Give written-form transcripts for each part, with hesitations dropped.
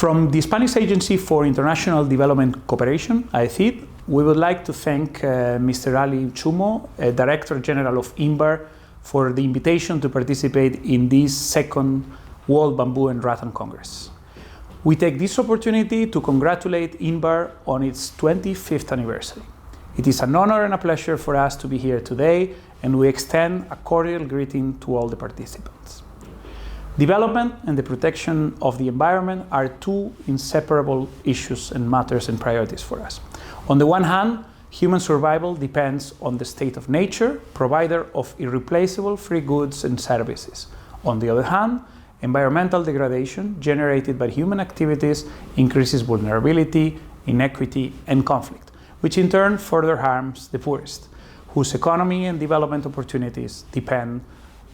From the Spanish Agency for International Development Cooperation, AECID, we would like to thank Mr. Ali Chumo, Director General of INBAR, for the invitation to participate in this second World Bamboo and Rattan Congress. We take this opportunity to congratulate INBAR on its 25th anniversary. It is an honor and a pleasure for us to be here today, and we extend a cordial greeting to all the participants. Development and the protection of the environment are two inseparable issues and matters and priorities for us. On the one hand, human survival depends on the state of nature, provider of irreplaceable free goods and services. On the other hand, environmental degradation generated by human activities increases vulnerability, inequity, and conflict, which in turn further harms the poorest, whose economy and development opportunities depend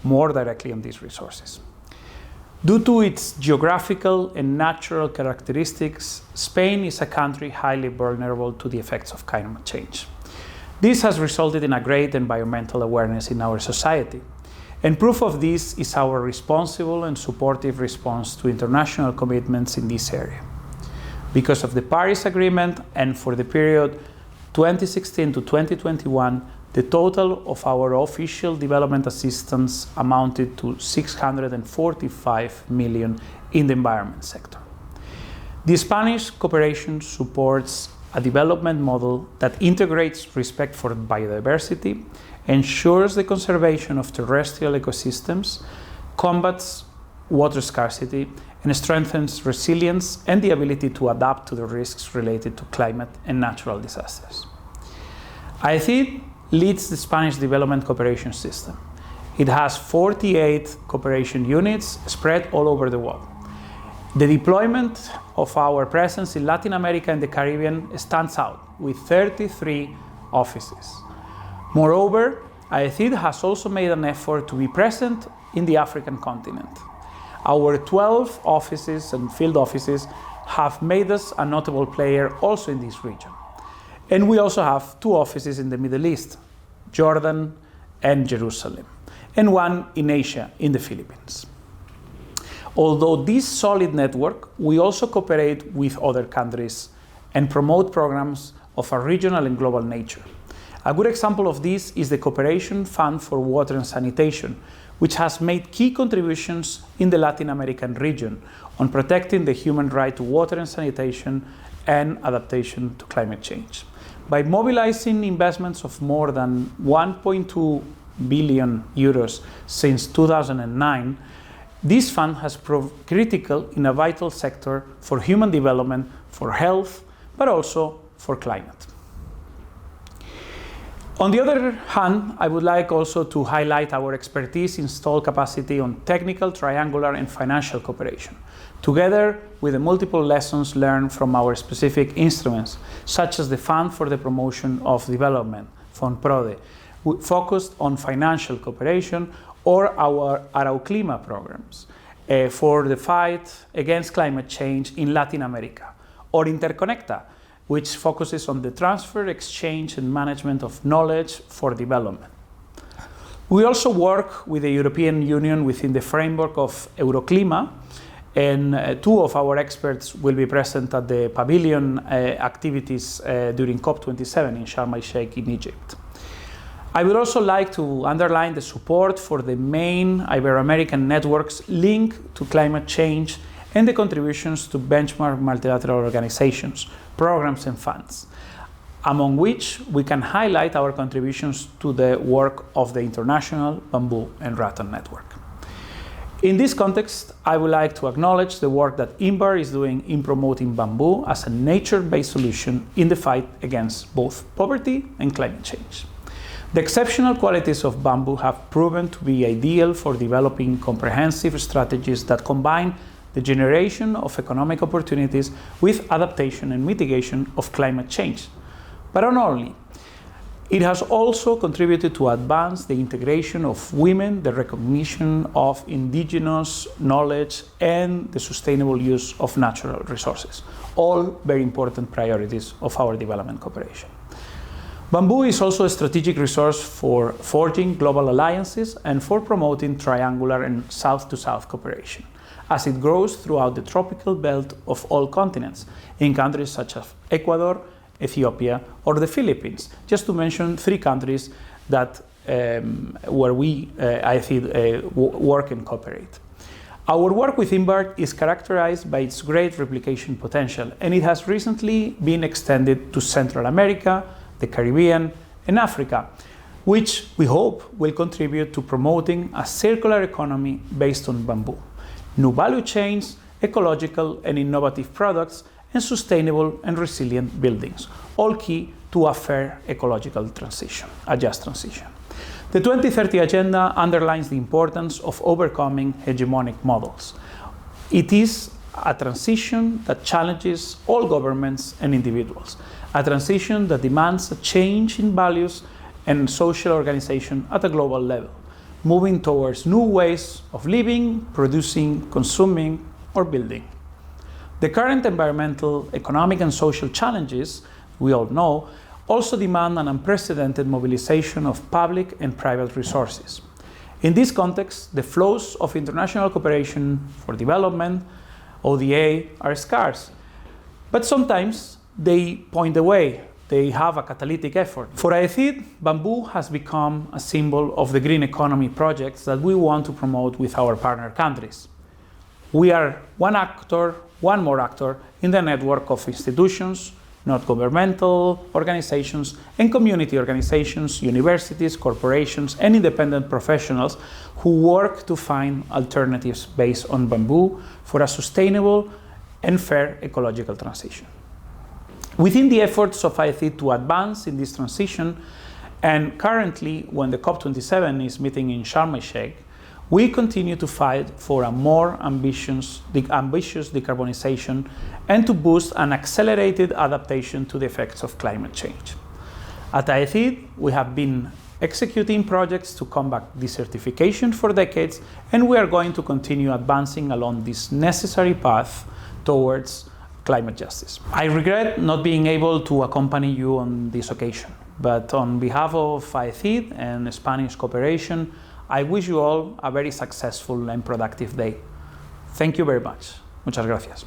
more directly on these resources. Due to its geographical and natural characteristics, Spain is a country highly vulnerable to the effects of climate change. This has resulted in a great environmental awareness in our society, and proof of this is our responsible and supportive response to international commitments in this area. Because of the Paris Agreement and for the period 2016 to 2021, the total of our official development assistance amounted to 645 million in the environment sector. The Spanish cooperation supports a development model that integrates respect for biodiversity, ensures the conservation of terrestrial ecosystems, combats water scarcity, and strengthens resilience and the ability to adapt to the risks related to climate and natural disasters. AECID leads the Spanish development cooperation system. It has 48 cooperation units spread all over the world. The deployment of our presence in Latin America and the Caribbean stands out with 33 offices. Moreover, AECID has also made an effort to be present in the African continent. Our 12 offices and field offices have made us a notable player also in this region. And we also have 2 offices in the Middle East, Jordan and Jerusalem, and 1 in Asia, in the Philippines. Although this solid network, we also cooperate with other countries and promote programs of a regional and global nature. A good example of this is the Cooperation Fund for Water and Sanitation, which has made key contributions in the Latin American region on protecting the human right to water and sanitation and adaptation to climate change. By mobilizing investments of more than 1.2 billion euros since 2009, this fund has proved critical in a vital sector for human development, for health, but also for climate. On the other hand, I would like also to highlight our expertise in installed capacity on technical, triangular, and financial cooperation, together with the multiple lessons learned from our specific instruments, such as the Fund for the Promotion of Development, FONPRODE, focused on financial cooperation, or our Arauclima programs for the fight against climate change in Latin America, or Interconecta, which focuses on the transfer, exchange, and management of knowledge for development. We also work with the European Union within the framework of Euroclima, and 2 of our experts will be present at the pavilion activities during COP27 in Sharm el-Sheikh in Egypt. I would also like to underline the support for the main Ibero-American networks linked to climate change and the contributions to benchmark multilateral organizations, programs, and funds, among which we can highlight our contributions to the work of the International Bamboo and Rattan Network. In this context, I would like to acknowledge the work that INBAR is doing in promoting bamboo as a nature-based solution in the fight against both poverty and climate change. The exceptional qualities of bamboo have proven to be ideal for developing comprehensive strategies that combine the generation of economic opportunities with adaptation and mitigation of climate change. But not only, it has also contributed to advance the integration of women, the recognition of indigenous knowledge, and the sustainable use of natural resources, all very important priorities of our development cooperation. Bamboo is also a strategic resource for forging global alliances and for promoting triangular and south-to-south cooperation. as it grows throughout the tropical belt of all continents, in countries such as Ecuador, Ethiopia, or the Philippines, just to mention 3 countries that where we, AECID, work and cooperate. Our work with INBARC is characterized by its great replication potential, and it has recently been extended to Central America, the Caribbean, and Africa, which we hope will contribute to promoting a circular economy based on bamboo, new value chains, ecological and innovative products, and sustainable and resilient buildings, all key to a fair ecological transition, a just transition. The 2030 Agenda underlines the importance of overcoming hegemonic models. It is a transition that challenges all governments and individuals, a transition that demands a change in values and social organization at a global level, moving towards new ways of living, producing, consuming, or building. The current environmental, economic, and social challenges, we all know, also demand an unprecedented mobilization of public and private resources. In this context, the flows of international cooperation for development, ODA, are scarce, but sometimes they point the way. They have a catalytic effort. For AECID, bamboo has become a symbol of the green economy projects that we want to promote with our partner countries. We are one more actor in the network of institutions, not governmental organizations, and community organizations, universities, corporations, and independent professionals who work to find alternatives based on bamboo for a sustainable and fair ecological transition. Within the efforts of AECID to advance in this transition, and currently when the COP27 is meeting in Sharm el-Sheikh, we continue to fight for a more ambitious decarbonization and to boost an accelerated adaptation to the effects of climate change. At AECID, we have been executing projects to combat desertification for decades, and we are going to continue advancing along this necessary path towards climate justice. I regret not being able to accompany you on this occasion, but on behalf of AECID and Spanish Cooperación, I wish you all a very successful and productive day. Thank you very much. Muchas gracias.